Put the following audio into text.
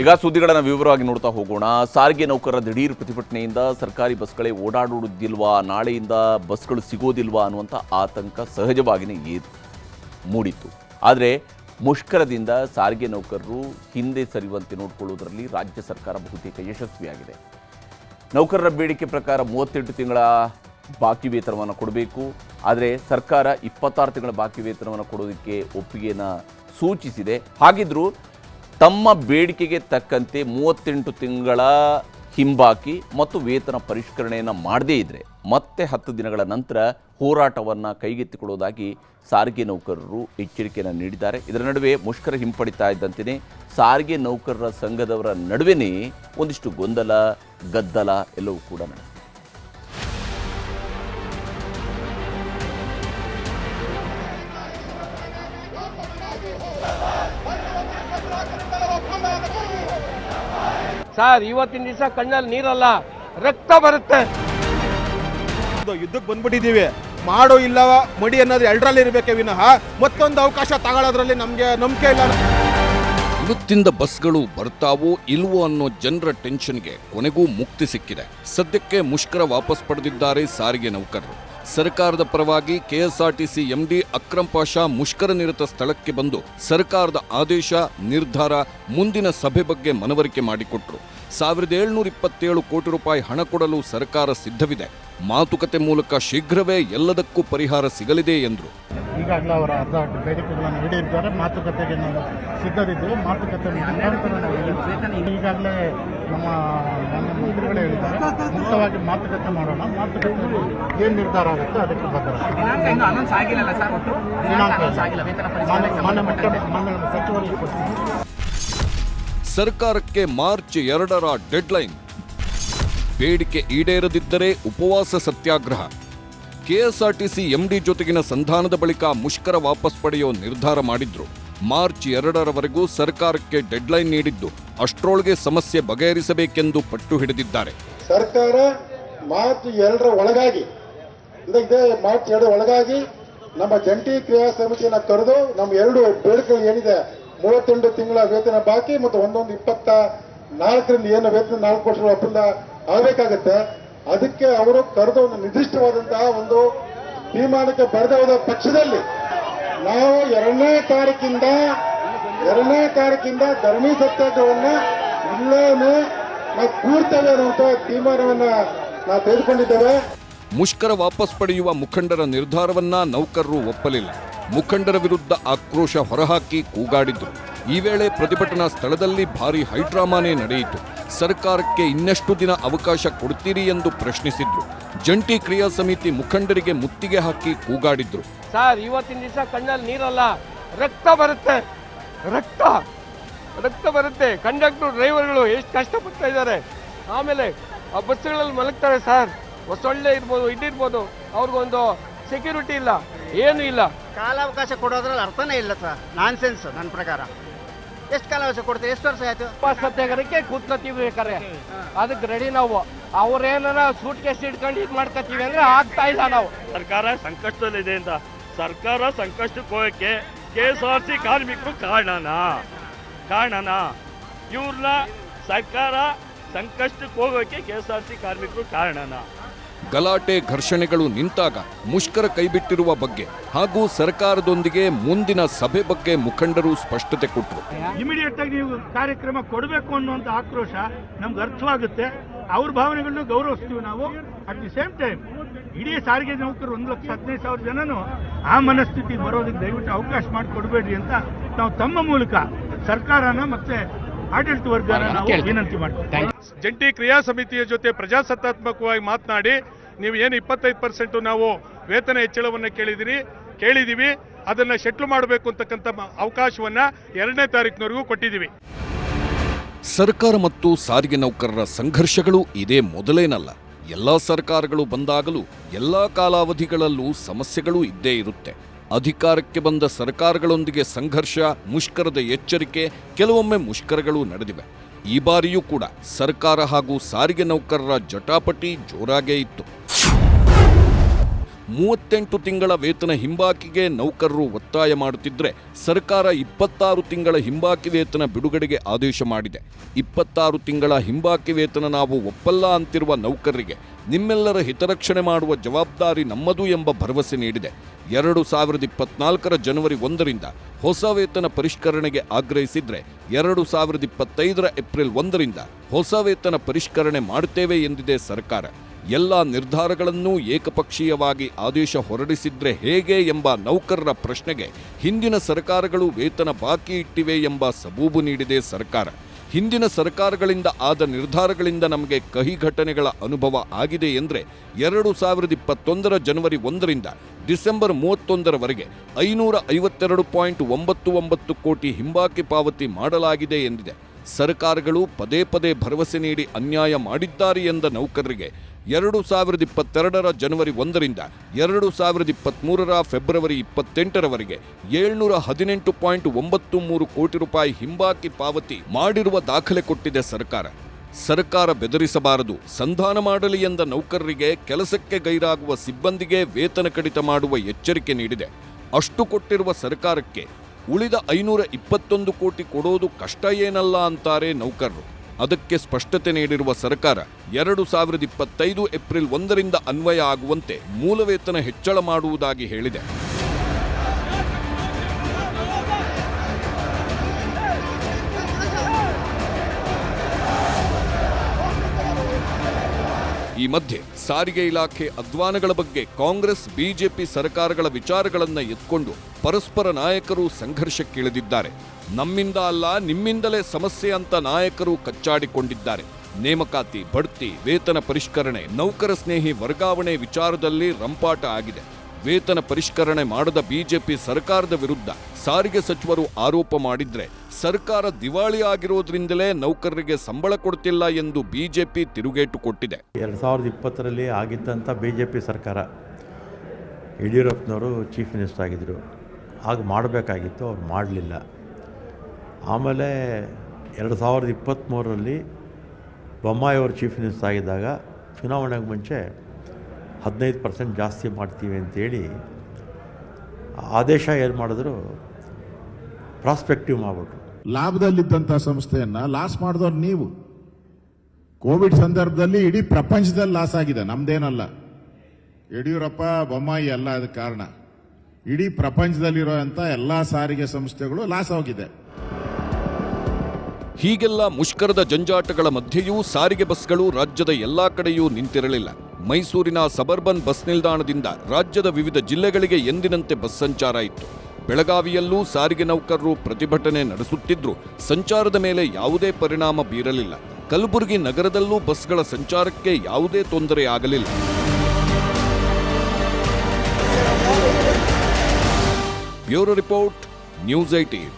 ಈಗ ಸುದ್ದಿಗಳನ್ನು ವಿವರವಾಗಿ ನೋಡ್ತಾ ಹೋಗೋಣ. ಸಾರಿಗೆ ನೌಕರರ ದಿಢೀರ್ ಪ್ರತಿಭಟನೆಯಿಂದ ಸರ್ಕಾರಿ ಬಸ್ಗಳೇ ಓಡಾಡುವುದಿಲ್ವಾ, ನಾಳೆಯಿಂದ ಬಸ್ಗಳು ಸಿಗೋದಿಲ್ವಾ ಅನ್ನುವಂಥ ಆತಂಕ ಸಹಜವಾಗಿಯೇ ಮೂಡಿತ್ತು. ಆದರೆ ಮುಷ್ಕರದಿಂದ ಸಾರಿಗೆ ನೌಕರರು ಹಿಂದೆ ಸರಿಯುವಂತೆ ನೋಡಿಕೊಳ್ಳುವುದರಲ್ಲಿ ರಾಜ್ಯ ಸರ್ಕಾರ ಬಹುತೇಕ ಯಶಸ್ವಿಯಾಗಿದೆ. ನೌಕರರ ಬೇಡಿಕೆ ಪ್ರಕಾರ 38 ತಿಂಗಳ ಬಾಕಿ ವೇತನವನ್ನು ಕೊಡಬೇಕು. ಆದರೆ ಸರ್ಕಾರ 26 ತಿಂಗಳ ಬಾಕಿ ವೇತನವನ್ನು ಕೊಡೋದಕ್ಕೆ ಒಪ್ಪಿಗೆಯನ್ನು ಸೂಚಿಸಿದೆ. ಹಾಗಿದ್ರೂ ತಮ್ಮ ಬೇಡಿಕೆಗೆ ತಕ್ಕಂತೆ 38 ತಿಂಗಳ ಹಿಂಬಾಕಿ ಮತ್ತು ವೇತನ ಪರಿಷ್ಕರಣೆಯನ್ನು ಮಾಡದೇ ಇದ್ದರೆ ಮತ್ತೆ 10 ದಿನಗಳ ನಂತರ ಹೋರಾಟವನ್ನು ಕೈಗೆತ್ತಿಕೊಳ್ಳುವುದಾಗಿ ಸಾರಿಗೆ ನೌಕರರು ಎಚ್ಚರಿಕೆಯನ್ನು ನೀಡಿದ್ದಾರೆ. ಇದರ ನಡುವೆ ಮುಷ್ಕರ ಹಿಂಪಡಿತಾ ಇದ್ದಂತೆಯೇ ಸಾರಿಗೆ ನೌಕರರ ಸಂಘದವರ ನಡುವೆಯೇ ಒಂದಿಷ್ಟು ಗೊಂದಲ, ಗದ್ದಲ ಎಲ್ಲವೂ ಕೂಡ ನಡೆದಿದೆ. ಸರ್, ಇವತ್ತಿನ ದಿವಸ ಕಣ್ಣಲ್ಲಿ ನೀರಲ್ಲ, ರಕ್ತ ಬರುತ್ತೆ. ಯುದ್ಧಕ್ಕೆ ಬಂದ್ಬಿಟ್ಟಿದ್ದೀವಿ. ಮಾಡೋ ಇಲ್ಲವ ಮಡಿ ಅನ್ನೋದು ಎರಡರಲ್ಲಿ ಇರಬೇಕೆ ವಿನಃ ಮತ್ತೊಂದು ಅವಕಾಶ ತಗೊಳ್ಳೋದ್ರಲ್ಲಿ ನಮಗೆ ನಂಬಿಕೆ ಇಲ್ಲ. ಇವತ್ತಿಂದ ಬಸ್ಗಳು ಬರ್ತಾವೋ ಇಲ್ವೋ ಅನ್ನೋ ಜನರ ಟೆನ್ಷನ್ಗೆ ಕೊನೆಗೂ ಮುಕ್ತಿ ಸಿಕ್ಕಿದೆ. ಸದ್ಯಕ್ಕೆ ಮುಷ್ಕರ ವಾಪಸ್ ಪಡೆದಿದ್ದಾರೆ ಸಾರಿಗೆ ನೌಕರರು. ಸರ್ಕಾರದ ಪರವಾಗಿ ಕೆಎಸ್ಆರ್ಟಿಸಿ ಎಂಡಿ ಅಕ್ರಮ್ ಪಾಷಾ ಮುಷ್ಕರ ನಿರತ ಸ್ಥಳಕ್ಕೆ ಬಂದು ಸರ್ಕಾರದ ಆದೇಶ, ನಿರ್ಧಾರ, ಮುಂದಿನ ಸಭೆ ಬಗ್ಗೆ ಮನವರಿಕೆ ಮಾಡಿಕೊಟ್ರು. 1727 ಕೋಟಿ ರೂಪಾಯಿ ಹಣ ಕೊಡಲು ಸರ್ಕಾರ ಸಿದ್ಧವಿದೆ. ಮಾತುಕತೆ ಮೂಲಕ ಶೀಘ್ರವೇ ಎಲ್ಲದಕ್ಕೂ ಪರಿಹಾರ ಸಿಗಲಿದೆ ಎಂದರು. ಈಗಾಗಲೇ ಅವರ ಅರ್ಧ ಬೇಡಿಕೆಗಳನ್ನು ಈಡೇರಿದ್ದಾರೆ. ಮಾತುಕತೆಗೆ ನಾವು ಸಿದ್ಧರಿದ್ದೇವೆ. ಮಾತುಕತೆ ಈಗಾಗಲೇ ನಮ್ಮ ಮಂತ್ರಿಗಳೇ ಹೇಳಿದ್ದಾರೆ, ಮುಕ್ತವಾಗಿ ಮಾತುಕತೆ ಮಾಡೋಣ. ಮಾತುಕತೆ ಏನು ನಿರ್ಧಾರ ಆಗುತ್ತೆ ಅದಕ್ಕೆ ಬದ್ಧ. ಸಚಿವರಿಗೆ ಸರ್ಕಾರಕ್ಕೆ ಮಾರ್ಚ್ 2ರ ಡೆಡ್ಲೈನ್. ಬೇಡಿಕೆ ಈಡೇರದಿದ್ದರೆ ಉಪವಾಸ ಸತ್ಯಾಗ್ರಹ. ಕೆಎಸ್ಆರ್ಟಿಸಿ ಎಂಡಿ ಜೊತೆಗಿನ ಸಂಧಾನದ ಬಳಿಕ ಮುಷ್ಕರ ವಾಪಸ್ ಪಡೆಯೋ ನಿರ್ಧಾರ ಮಾಡಿದ್ರು. ಮಾರ್ಚ್ 2ರವರೆಗೂ ಸರ್ಕಾರಕ್ಕೆ ಡೆಡ್ಲೈನ್ ನೀಡಿದ್ದು, ಅಷ್ಟರೊಳಗೆ ಸಮಸ್ಯೆ ಬಗೆಹರಿಸಬೇಕೆಂದು ಪಟ್ಟು ಹಿಡಿದಿದ್ದಾರೆ. ಸರ್ಕಾರ ಮಾರ್ಚ್ 2ರ ಒಳಗಾಗಿ, ಮಾರ್ಚ್ 2 ಒಳಗಾಗಿ ನಮ್ಮ ಜಂಟಿ ಕ್ರಿಯಾ ಸಮಿತಿಯನ್ನು ಕರೆದು ನಮ್ಮ 2 ಬೇಡಿಕೆಗಳು ಏನಿದೆ, 38 ತಿಂಗಳ ವೇತನ ಬಾಕಿ ಮತ್ತು 1/24 ಏನು ವೇತನ 4 ಕೋಟಿ ಒಪ್ಪಂದ ಆಗಬೇಕಾಗತ್ತೆ. ಅದಕ್ಕೆ ಅವರು ಕರೆದು ಒಂದು ನಿರ್ದಿಷ್ಟವಾದಂತಹ ಒಂದು ತೀರ್ಮಾನಕ್ಕೆ ಬರೆದ ಹೋದ ಪಕ್ಷದಲ್ಲಿ ನಾವು 2ನೇ ತಾರೀಕಿಂದ ಧರಣಿ ಸತ್ಯಾಗ್ರಹವನ್ನ ಇಲ್ಲೇನೆ ನಾವು ಕೂರ್ತೇವೆ ಅನ್ನುವಂಥ ತೀರ್ಮಾನವನ್ನ ನಾವು ತೆಗೆದುಕೊಂಡಿದ್ದೇವೆ. ಮುಷ್ಕರ ವಾಪಸ್ ಪಡೆಯುವ ಮುಖಂಡರ ನಿರ್ಧಾರವನ್ನ ನೌಕರರು ಒಪ್ಪಲಿಲ್ಲ. ಮುಖಂಡರ ವಿರುದ್ಧ ಆಕ್ರೋಶ ಹೊರಹಾಕಿ ಕೂಗಾಡಿದ್ರು. ಈ ವೇಳೆ ಪ್ರತಿಭಟನಾ ಸ್ಥಳದಲ್ಲಿ ಭಾರೀ ಹೈಡ್ರಾಮಾನೇ ನಡೆಯಿತು. ಸರ್ಕಾರಕ್ಕೆ ಇನ್ನೆಷ್ಟು ದಿನ ಅವಕಾಶ ಕೊಡ್ತೀರಿ ಎಂದು ಪ್ರಶ್ನಿಸಿದ್ರು. ಜಂಟಿ ಕ್ರಿಯಾ ಸಮಿತಿ ಮುಖಂಡರಿಗೆ ಮುತ್ತಿಗೆ ಹಾಕಿ ಕೂಗಾಡಿದ್ರು. ಸರ್, ಇವತ್ತಿನ ದಿವಸ ಕಣ್ಣಲ್ಲಿ ನೀರಲ್ಲ, ರಕ್ತ ಬರುತ್ತೆ. ರಕ್ತ ಬರುತ್ತೆ. ಕಂಡಕ್ಟರ್, ಡ್ರೈವರ್ಗಳು ಎಷ್ಟು ಕಷ್ಟಪಡ್ತಾ ಇದ್ದಾರೆ. ಆಮೇಲೆ ಆ ಬಸ್ಗಳಲ್ಲಿ ಮಲಗ್ತಾರೆ ಸರ್. ಸೊಳ್ಳೆ ಇರ್ಬೋದು, ಇದಿರ್ಬೋದು, ಅವ್ರಿಗೊಂದು ಸೆಕ್ಯೂರಿಟಿ ಇಲ್ಲ, ಏನು ಇಲ್ಲ. ಕಾಲಾವಕಾಶ ಕೊಡೋದ್ರಲ್ಲಿ ಅರ್ಥನೇ ಇಲ್ಲ ಸರ್. ನಾನ್ಸೆನ್ಸ್ ನನ್ನ ಪ್ರಕಾರ. ಎಷ್ಟು ಕಾಲಾವಕಾಶ ಕೊಡ್ತೀವಿ? ಎಷ್ಟು ವರ್ಷ ಆಯ್ತು? ಸತ್ಯಾಗ್ರಹಕ್ಕೆ ಕೂತ್ಕೋತೀವಿ ಬೇಕಾರೆ, ಅದಕ್ಕೆ ರೆಡಿ ನಾವು. ಅವ್ರೇನಾರ ಸೂಟ್ ಕೇಸ್ ಇಟ್ಕೊಂಡು ಇದು ಮಾಡ್ಕೋತೀವಿ ಅಂದ್ರೆ ಆಗ್ತಾ ಇಲ್ಲ. ನಾವು ಸರ್ಕಾರ ಸಂಕಷ್ಟದಲ್ಲಿದೆ ಅಂತ, ಸರ್ಕಾರ ಸಂಕಷ್ಟಕ್ಕೆ ಹೋಗಕ್ಕೆ ಕೆಎಸ್ಆರ್ಸಿ ಕಾರ್ಮಿಕರು ಕಾರಣನಾ? ಇವ್ರನ್ನ ಸರ್ಕಾರ ಸಂಕಷ್ಟಕ್ಕೆ ಹೋಗೋಕೆ ಕೆಎಸ್ಆರ್ಸಿ ಕಾರ್ಮಿಕರು ಕಾರಣನಾ? ಗಲಾಟೆ, ಘರ್ಷಣೆಗಳು ನಿಂತಾಗ ಮುಷ್ಕರ ಕೈಬಿಟ್ಟಿರುವ ಬಗ್ಗೆ ಹಾಗೂ ಸರ್ಕಾರದೊಂದಿಗೆ ಮುಂದಿನ ಸಭೆ ಬಗ್ಗೆ ಮುಖಂಡರು ಸ್ಪಷ್ಟತೆ ಕೊಟ್ಟರು. ಇಮಿಡಿಯೇಟ್ ಆಗಿ ನೀವು ಕಾರ್ಯಕ್ರಮ ಕೊಡಬೇಕು ಅನ್ನುವಂಥ ಆಕ್ರೋಶ ನಮ್ಗೆ ಅರ್ಥವಾಗುತ್ತೆ. ಅವ್ರ ಭಾವನೆಗಳನ್ನು ಗೌರವಿಸ್ತೀವಿ ನಾವು. ಅಟ್ ದಿ ಸೇಮ್ ಟೈಮ್ ಇಡೀ ಸಾರಿಗೆ ನೌಕರರು 1,15,000 ಜನನು ಆ ಮನಸ್ಥಿತಿಗೆ ಬರೋದಕ್ಕೆ ದಯವಿಟ್ಟು ಅವಕಾಶ ಮಾಡಿಕೊಡ್ಬೇಡ್ರಿ ಅಂತ ನಾವು ತಮ್ಮ ಮೂಲಕ ಸರ್ಕಾರನ ಮತ್ತೆ ಆಡಳಿತ ವರ್ಗನ ನಾವು ವಿನಂತಿ ಮಾಡ್ತೀವಿ. ಜಂಟಿ ಕ್ರಿಯಾ ಸಮಿತಿಯ ಜೊತೆ ಪ್ರಜಾಸತ್ತಾತ್ಮಕವಾಗಿ ಮಾತನಾಡಿ, ನೀವು ಏನು 25% ನಾವು ವೇತನ ಹೆಚ್ಚಳವನ್ನು ಕೇಳಿದ್ದೀವಿ, ಅದನ್ನ ಶೆಟ್ಲ್ ಮಾಡಬೇಕು ಅಂತಕ್ಕಂಥ ಅವಕಾಶವನ್ನ 2ನೇ ತಾರೀಕಿನವರೆಗೂ ಕೊಟ್ಟಿದ್ದೀವಿ. ಸರ್ಕಾರ ಮತ್ತು ಸಾರಿಗೆ ನೌಕರರ ಸಂಘರ್ಷಗಳು ಇದೇ ಮೊದಲೇನಲ್ಲ. ಎಲ್ಲಾ ಸರ್ಕಾರಗಳು ಬಂದಾಗಲೂ ಎಲ್ಲಾ ಕಾಲಾವಧಿಗಳಲ್ಲೂ ಸಮಸ್ಯೆಗಳು ಇದ್ದೇ ಇರುತ್ತೆ. ಅಧಿಕಾರಕ್ಕೆ ಬಂದ ಸರ್ಕಾರಗಳೊಂದಿಗೆ ಸಂಘರ್ಷ, ಮುಷ್ಕರದ ಎಚ್ಚರಿಕೆ, ಕೆಲವೊಮ್ಮೆ ಮುಷ್ಕರಗಳು ನಡೆದಿವೆ. ಈ ಬಾರಿಯೂ ಕೂಡ ಸರ್ಕಾರ ಹಾಗೂ ಸಾರಿಗೆ ನೌಕರರ ಜಟಾಪಟಿ ಜೋರಾಗೇ ಇತ್ತು. 38 ತಿಂಗಳ ವೇತನ ಹಿಂಬಾಕಿಗೆ ನೌಕರರು ಒತ್ತಾಯ ಮಾಡುತ್ತಿದ್ರೆ ಸರ್ಕಾರ 26 ತಿಂಗಳ ಹಿಂಬಾಕಿ ವೇತನ ಬಿಡುಗಡೆಗೆ ಆದೇಶ ಮಾಡಿದೆ. 26 ತಿಂಗಳ ಹಿಂಬಾಕಿ ವೇತನ ನಾವು ಒಪ್ಪಲ್ಲ ಅಂತಿರುವ ನೌಕರರಿಗೆ ನಿಮ್ಮೆಲ್ಲರ ಹಿತರಕ್ಷಣೆ ಮಾಡುವ ಜವಾಬ್ದಾರಿ ನಮ್ಮದು ಎಂಬ ಭರವಸೆ ನೀಡಿದೆ. 2024ರ ಜನವರಿ 1ರಿಂದ ಹೊಸ ವೇತನ ಪರಿಷ್ಕರಣೆಗೆ ಆಗ್ರಹಿಸಿದ್ರೆ 2025ರ ಏಪ್ರಿಲ್ 1ರಿಂದ ಹೊಸ ವೇತನ ಪರಿಷ್ಕರಣೆ ಮಾಡುತ್ತೇವೆ ಎಂದಿದೆ ಸರ್ಕಾರ. ಎಲ್ಲ ನಿರ್ಧಾರಗಳನ್ನೂ ಏಕಪಕ್ಷೀಯವಾಗಿ ಆದೇಶ ಹೊರಡಿಸಿದ್ರೆ ಹೇಗೆ ಎಂಬ ನೌಕರರ ಪ್ರಶ್ನೆಗೆ ಹಿಂದಿನ ಸರ್ಕಾರಗಳು ವೇತನ ಬಾಕಿ ಇಟ್ಟಿವೆ ಎಂಬ ಸಬೂಬು ನೀಡಿದೆ ಸರ್ಕಾರ. ಹಿಂದಿನ ಸರ್ಕಾರಗಳಿಂದ ಆದ ನಿರ್ಧಾರಗಳಿಂದ ನಮಗೆ ಕಹಿ ಘಟನೆಗಳ ಅನುಭವ ಆಗಿದೆ ಎಂದರೆ 2021ರ ಜನವರಿ 1ರಿಂದ ಡಿಸೆಂಬರ್ 31ರವರೆಗೆ 552.99 ಕೋಟಿ ಹಿಂಬಾಕಿ ಪಾವತಿ ಮಾಡಲಾಗಿದೆ ಎಂದಿದೆ. ಸರ್ಕಾರಗಳು ಪದೇ ಪದೇ ಭರವಸೆ ನೀಡಿ ಅನ್ಯಾಯ ಮಾಡಿದ್ದಾರೆ ಎಂದ ನೌಕರರಿಗೆ 2022ರ ಜನವರಿ 1ರಿಂದ 2023ರ ಫೆಬ್ರವರಿ 28ರವರೆಗೆ 718.93 ಕೋಟಿ ರೂಪಾಯಿ ಹಿಂಬಾಕಿ ಪಾವತಿ ಮಾಡಿರುವ ದಾಖಲೆ ಕೊಟ್ಟಿದೆ ಸರ್ಕಾರ. ಸರ್ಕಾರ ಬೆದರಿಸಬಾರದು, ಸಂಧಾನ ಮಾಡಲಿ ಎಂದ ನೌಕರರಿಗೆ ಕೆಲಸಕ್ಕೆ ಗೈರಾಗುವ ಸಿಬ್ಬಂದಿಗೆ ವೇತನ ಕಡಿತ ಮಾಡುವ ಎಚ್ಚರಿಕೆ ನೀಡಿದೆ. ಅಷ್ಟು ಕೊಟ್ಟಿರುವ ಸರ್ಕಾರಕ್ಕೆ ಉಳಿದ 521 ಕೋಟಿ ಕೊಡೋದು ಕಷ್ಟ ಏನಲ್ಲ ಅಂತಾರೆ ನೌಕರರು. ಅದಕ್ಕೆ ಸ್ಪಷ್ಟತೆ ನೀಡಿರುವ ಸರ್ಕಾರ 2025 ಏಪ್ರಿಲ್ 1ರಿಂದ ಅನ್ವಯ ಆಗುವಂತೆ ಮೂಲ ವೇತನ ಹೆಚ್ಚಳ ಮಾಡುವುದಾಗಿ ಹೇಳಿದೆ. ಈ ಮಧ್ಯೆ ಸಾರಿಗೆ ಇಲಾಖೆ ಅಧ್ವಾನಗಳ ಬಗ್ಗೆ ಕಾಂಗ್ರೆಸ್ ಬಿಜೆಪಿ ಸರ್ಕಾರಗಳ ವಿಚಾರಗಳನ್ನು ಎತ್ಕೊಂಡು ಪರಸ್ಪರ ನಾಯಕರು ಸಂಘರ್ಷಕ್ಕಿಳಿದಿದ್ದಾರೆ. ನಮ್ಮಿಂದ ಅಲ್ಲ ನಿಮ್ಮಿಂದಲೇ ಸಮಸ್ಯೆ ಅಂತ ನಾಯಕರು ಕಚ್ಚಾಡಿಕೊಂಡಿದ್ದಾರೆ. ನೇಮಕಾತಿ, ಬಡ್ತಿ, ವೇತನ ಪರಿಷ್ಕರಣೆ, ನೌಕರ ಸ್ನೇಹಿ ವರ್ಗಾವಣೆ ವಿಚಾರದಲ್ಲಿ ರಂಪಾಟ ಆಗಿದೆ. ವೇತನ ಪರಿಷ್ಕರಣೆ ಮಾಡದ ಬಿಜೆಪಿ ಸರ್ಕಾರದ ವಿರುದ್ಧ ಸಾರಿಗೆ ಸಚಿವರು ಆರೋಪ ಮಾಡಿದ್ರೆ ಸರ್ಕಾರ ದಿವಾಳಿ ಆಗಿರೋದ್ರಿಂದಲೇ ನೌಕರರಿಗೆ ಸಂಬಳ ಕೊಡ್ತಿಲ್ಲ ಎಂದು ಬಿಜೆಪಿ ತಿರುಗೇಟು ಕೊಟ್ಟಿದೆ. 2020ರಲ್ಲಿ ಆಗಿದ್ದಂಥ ಬಿಜೆಪಿ ಸರ್ಕಾರ, ಯಡಿಯೂರಪ್ಪನವರು ಚೀಫ್ ಮಿನಿಸ್ಟರ್ ಆಗಿದ್ದರು. ಆಗ ಮಾಡಬೇಕಾಗಿತ್ತು, ಅವ್ರು ಮಾಡಲಿಲ್ಲ. ಆಮೇಲೆ 2023ರಲ್ಲಿ ಬೊಮ್ಮಾಯಿ ಅವರು ಚೀಫ್ ಮಿನಿಸ್ಟರ್ ಆಗಿದ್ದಾಗ ಚುನಾವಣೆಗೆ ಮುಂಚೆ 15% ಜಾಸ್ತಿ ಮಾಡ್ತೀವಿ ಅಂತೇಳಿ ಆದೇಶ ಏನು ಮಾಡಿದ್ರು, ಪ್ರಾಸ್ಪೆಕ್ಟಿವ್ ಮಾಡಿಬಿಟ್ರು. ಲಾಭದಲ್ಲಿದ್ದಂಥ ಸಂಸ್ಥೆಯನ್ನು ಲಾಸ್ ಮಾಡಿದವ್ರು ನೀವು. ಕೋವಿಡ್ ಸಂದರ್ಭದಲ್ಲಿ ಇಡೀ ಪ್ರಪಂಚದಲ್ಲಿ ಲಾಸ್ ಆಗಿದೆ, ನಮ್ದೇನಲ್ಲ. ಯಡಿಯೂರಪ್ಪ ಬೊಮ್ಮಾಯಿ ಅಲ್ಲ ಅದಕ್ಕೆ ಕಾರಣ. ಇಡೀ ಪ್ರಪಂಚದಲ್ಲಿರುವಂಥ ಎಲ್ಲ ಸಾರಿಗೆ ಸಂಸ್ಥೆಗಳು ಲಾಸ್ ಆಗಿದೆ. ಹೀಗೆಲ್ಲ ಮುಷ್ಕರದ ಜಂಜಾಟಗಳ ಮಧ್ಯೆಯೂ ಸಾರಿಗೆ ಬಸ್ಗಳು ರಾಜ್ಯದ ಎಲ್ಲಾ ಕಡೆಯೂ ನಿಂತಿರಲಿಲ್ಲ. ಮೈಸೂರಿನ ಸಬರ್ಬನ್ ಬಸ್ ನಿಲ್ದಾಣದಿಂದ ರಾಜ್ಯದ ವಿವಿಧ ಜಿಲ್ಲೆಗಳಿಗೆ ಎಂದಿನಂತೆ ಬಸ್ ಸಂಚಾರ ಇತ್ತು. ಬೆಳಗಾವಿಯಲ್ಲೂ ಸಾರಿಗೆ ನೌಕರರು ಪ್ರತಿಭಟನೆ ನಡೆಸುತ್ತಿದ್ದರೂ ಸಂಚಾರದ ಮೇಲೆ ಯಾವುದೇ ಪರಿಣಾಮ ಬೀರಲಿಲ್ಲ. ಕಲಬುರಗಿ ನಗರದಲ್ಲೂ ಬಸ್ಗಳ ಸಂಚಾರಕ್ಕೆ ಯಾವುದೇ ತೊಂದರೆ ಆಗಲಿಲ್ಲ. Bureau report, news 18.